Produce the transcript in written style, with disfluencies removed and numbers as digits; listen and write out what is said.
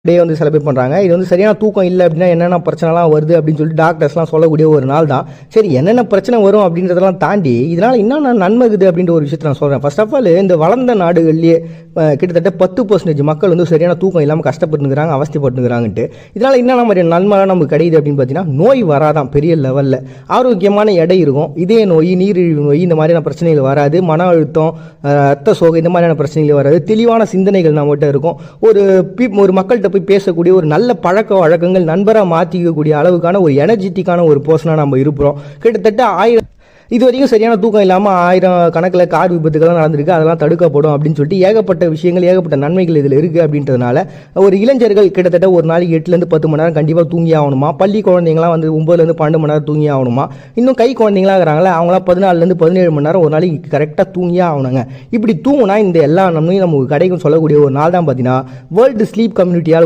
டே வந்து செலிப்ரேட் பண்ணுறாங்க. இது வந்து சரியான தூக்கம் இல்லை அப்படின்னா என்னென்ன பிரச்சனைலாம் வருது அப்படின்னு சொல்லிட்டு டாக்டர்ஸ்லாம் சொல்லக்கூடிய ஒரு நாள் தான். சரி, என்னென்ன பிரச்சனை வரும் அப்படின்றதெல்லாம் தாண்டி இதனால் என்னென்ன நன்மை இருக்குது அப்படின்ற ஒரு விஷயத்தை நான் சொல்கிறேன். ஃபர்ஸ்ட் ஆஃப் ஆல், இந்த வளர்ந்த நாடுகள்லேயே கிட்டத்தட்ட 10% மக்கள் வந்து சரியான தூக்கம் இல்லாமல் கஷ்டப்பட்டுங்கிறாங்க, அவஸ்தைப்பட்டுங்கிறாங்கன்ட்டு. இதனால் என்னென்ன மாதிரியான நன்மைலாம் நமக்கு கிடைக்குது அப்படின்னு பார்த்தீங்கன்னா, நோய் வராதான் பெரிய லெவலில், ஆரோக்கியமான எடை இருக்கும், இதய நோய், நீரிழிவு நோய், இந்த மாதிரியான பிரச்சனைகள் வராது, மன அழுத்தம், ரத்த சோகை, இந்த மாதிரியான பிரச்சனைகள் வராது, தெளிவான சிந்தனைகள் நம்மகிட்ட இருக்கும், ஒரு மக்கள்கிட்ட போய் பேசக்கூடிய ஒரு நல்ல பழக்க வழக்கங்கள் நண்பராக மாற்றிக்கக்கூடிய அளவுக்கான ஒரு எனர்ஜெட்டிக்கான ஒரு பர்சனாக நம்ம இருப்போம். கிட்டத்தட்ட 1000 இது வரைக்கும் சரியான தூக்கம் இல்லாமல் 1000 கணக்கில் கார் விபத்துக்கள்லாம் நடந்திருக்கு. அதெல்லாம் தடுக்கப்படும் அப்படின்னு சொல்லிட்டு ஏகப்பட்ட விஷயங்கள், ஏகப்பட்ட நன்மைகள் இதில் இருக்குது. அப்படின்றதுனால ஒரு இளைஞர்கள் கிட்டத்தட்ட ஒரு நாளைக்கு 8லேருந்து 10 மணி நேரம் கண்டிப்பாக தூங்கி ஆகணுமா. பள்ளி குழந்தைங்களாம் வந்து 9லேருந்து 12 மணி நேரம் தூங்கி ஆகணுமா. இன்னும் கை குழந்தைங்களாம் இருக்கிறாங்களா, அவங்களாம் 14லேருந்து 17 மணி நேரம் ஒரு நாளைக்கு கரெக்டாக தூங்கியே ஆகணுங்க. இப்படி தூங்கினா இந்த எல்லா நன்மையும் நமக்கு கிடைக்கும் சொல்லக்கூடிய ஒரு நாள் தான் பார்த்தீங்கன்னா வேர்ல்டு ஸ்லீப் கம்யூனிட்டியால்